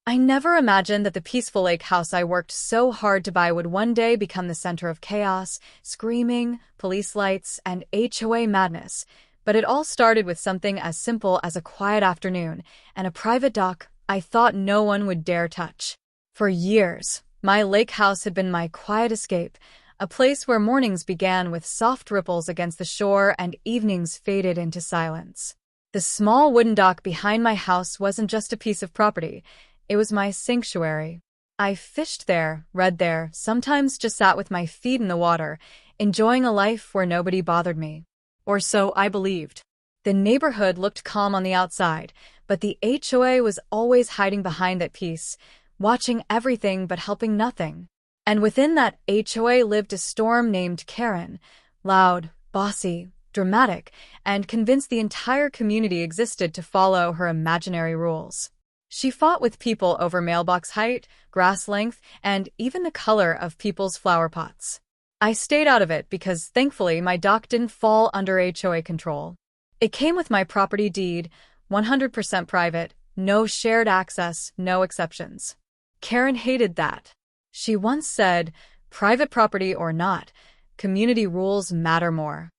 I never imagined that the peaceful lake house I worked so hard to buy would one day become the center of chaos, screaming, police lights, and HOA madness. But it all started with something as simple as a quiet afternoon and a private dock I thought no one would dare touch. For years, my lake house had been my quiet escape, a place where mornings began with soft ripples against the shore and evenings faded into silence. The small wooden dock behind my house wasn't just a piece of property. It was my sanctuary. I fished there, read there, sometimes just sat with my feet in the water, enjoying a life where nobody bothered me. Or so I believed. The neighborhood looked calm on the outside, but the HOA was always hiding behind that peace, watching everything but helping nothing. And within that HOA lived a storm named Karen, loud, bossy, dramatic, and convinced the entire community existed to follow her imaginary rules. She fought with people over mailbox height, grass length, and even the color of people's flower pots. I stayed out of it because, thankfully, my dock didn't fall under HOA control. It came with my property deed, 100% private, no shared access, no exceptions. Karen hated that. She once said, "Private property or not, community rules matter more."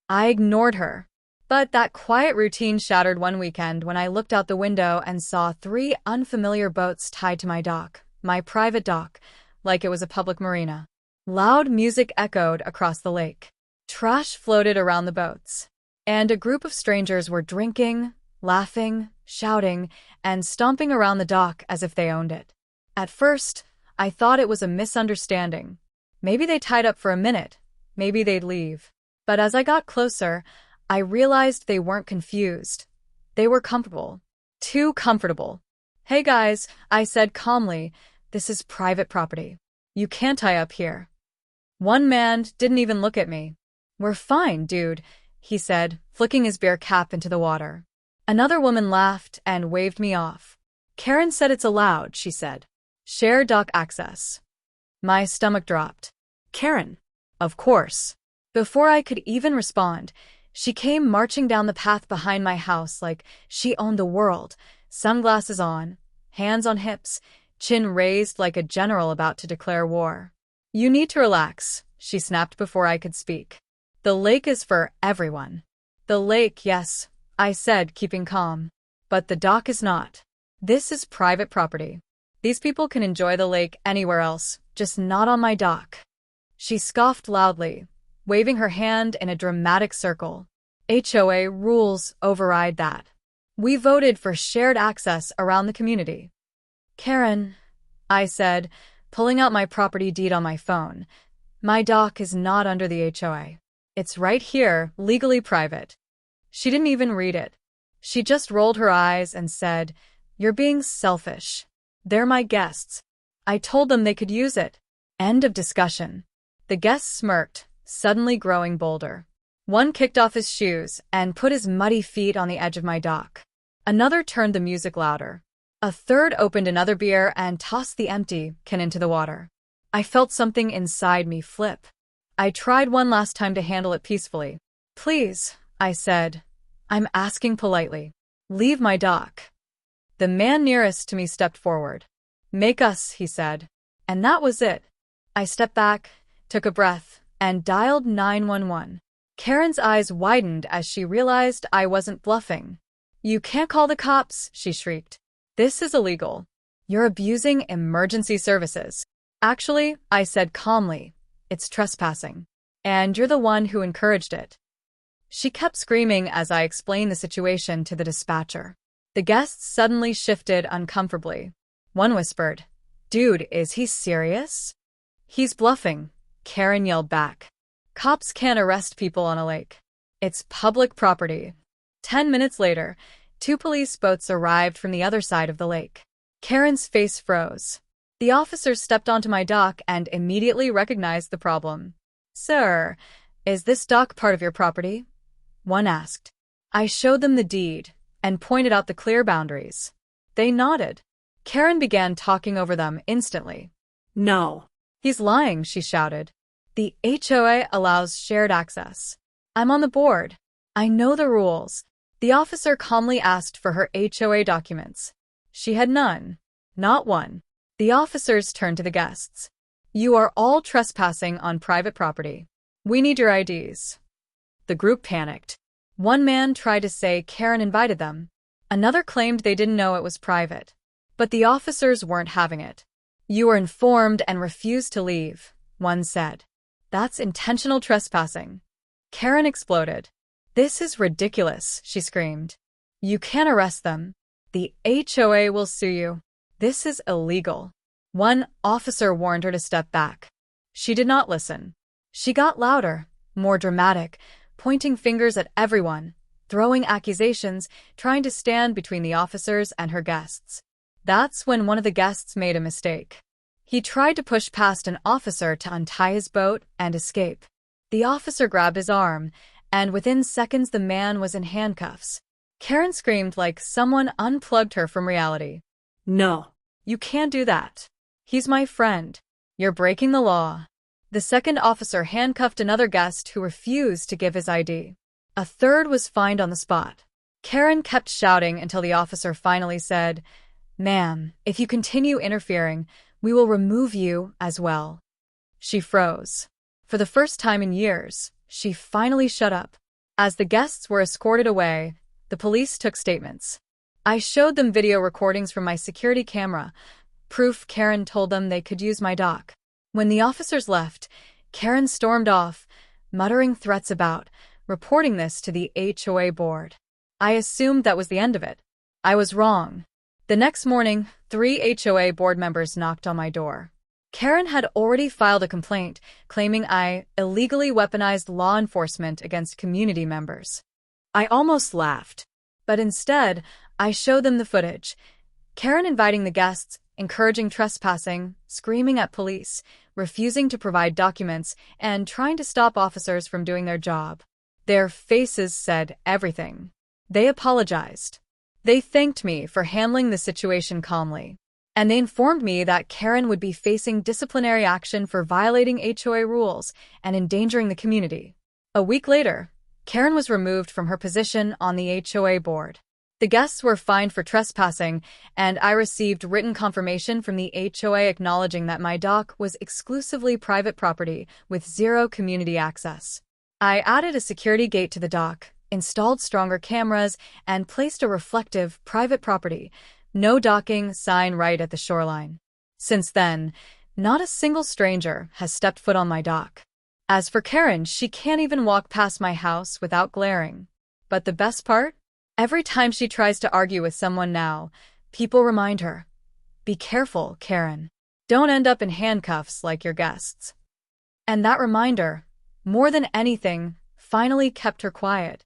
I ignored her. But that quiet routine shattered one weekend when I looked out the window and saw 3 unfamiliar boats tied to my dock, my private dock, like it was a public marina. Loud music echoed across the lake. Trash floated around the boats. And a group of strangers were drinking, laughing, shouting, and stomping around the dock as if they owned it. At first, I thought it was a misunderstanding. Maybe they tied up for a minute. Maybe they'd leave. But as I got closer, I realized they weren't confused. They were comfortable. Too comfortable. "Hey guys," I said calmly, "this is private property. You can't tie up here." One man didn't even look at me. "We're fine, dude," he said, flicking his beer cap into the water. Another woman laughed and waved me off. "Karen said it's allowed," she said. "Share dock access." My stomach dropped. Karen? Of course. Before I could even respond, she came marching down the path behind my house like she owned the world, sunglasses on, hands on hips, chin raised like a general about to declare war. "You need to relax," she snapped before I could speak. "The lake is for everyone." "The lake, yes," I said, keeping calm. "But the dock is not. This is private property. These people can enjoy the lake anywhere else, just not on my dock." She scoffed loudly, waving her hand in a dramatic circle. "HOA rules override that. We voted for shared access around the community." "Karen," I said, pulling out my property deed on my phone, "my dock is not under the HOA. It's right here, legally private." She didn't even read it. She just rolled her eyes and said, "You're being selfish. They're my guests. I told them they could use it." End of discussion. The guests smirked, suddenly growing bolder. One kicked off his shoes and put his muddy feet on the edge of my dock. Another turned the music louder. A third opened another beer and tossed the empty can into the water. I felt something inside me flip. I tried one last time to handle it peacefully. "Please," I said. "I'm asking politely. Leave my dock." The man nearest to me stepped forward. "Make us," he said. And that was it. I stepped back, took a breath, and dialed 911. Karen's eyes widened as she realized I wasn't bluffing. "You can't call the cops," she shrieked. "This is illegal. You're abusing emergency services." "Actually," I said calmly, "it's trespassing. And you're the one who encouraged it." She kept screaming as I explained the situation to the dispatcher. The guests suddenly shifted uncomfortably. One whispered, "Dude, is he serious?" "He's bluffing," Karen yelled back. "Cops can't arrest people on a lake. It's public property." 10 minutes later, 2 police boats arrived from the other side of the lake. Karen's face froze. The officers stepped onto my dock and immediately recognized the problem. "Sir, is this dock part of your property?" one asked. I showed them the deed and pointed out the clear boundaries. They nodded. Karen began talking over them instantly. "No." "He's lying," she shouted. "The HOA allows shared access. I'm on the board. I know the rules." The officer calmly asked for her HOA documents. She had none. Not one. The officers turned to the guests. You are all trespassing on private property. We need your IDs. The group panicked. One man tried to say Karen invited them. Another claimed they didn't know it was private. But the officers weren't having it. You were informed and refused to leave, one said. That's intentional trespassing. Karen exploded. This is ridiculous, she screamed. You can't arrest them. The HOA will sue you. This is illegal. One officer warned her to step back. She did not listen. She got louder, more dramatic, pointing fingers at everyone, throwing accusations, trying to stand between the officers and her guests. That's when one of the guests made a mistake. He tried to push past an officer to untie his boat and escape. The officer grabbed his arm, and within seconds the man was in handcuffs. Karen screamed like someone unplugged her from reality. No, you can't do that. He's my friend. You're breaking the law. The second officer handcuffed another guest who refused to give his ID. A third was fined on the spot. Karen kept shouting until the officer finally said, "Ma'am, if you continue interfering, we will remove you as well." She froze. For the first time in years, she finally shut up. As the guests were escorted away, the police took statements. I showed them video recordings from my security camera, proof Karen told them they could use my dock. When the officers left, Karen stormed off, muttering threats about reporting this to the HOA board. I assumed that was the end of it. I was wrong. The next morning, 3 HOA board members knocked on my door. Karen had already filed a complaint, claiming I illegally weaponized law enforcement against community members. I almost laughed, but instead, I showed them the footage. Karen inviting the guests, encouraging trespassing, screaming at police, refusing to provide documents, and trying to stop officers from doing their job. Their faces said everything. They apologized. They thanked me for handling the situation calmly. And they informed me that Karen would be facing disciplinary action for violating HOA rules and endangering the community. A week later, Karen was removed from her position on the HOA board. The guests were fined for trespassing, and I received written confirmation from the HOA acknowledging that my dock was exclusively private property with zero community access. I added a security gate to the dock, installed stronger cameras, and placed a reflective private property, no docking sign right at the shoreline. Since then, not a single stranger has stepped foot on my dock. As for Karen, she can't even walk past my house without glaring. But the best part? Every time she tries to argue with someone now, people remind her, "Be careful, Karen. Don't end up in handcuffs like your guests." And that reminder, more than anything, finally kept her quiet.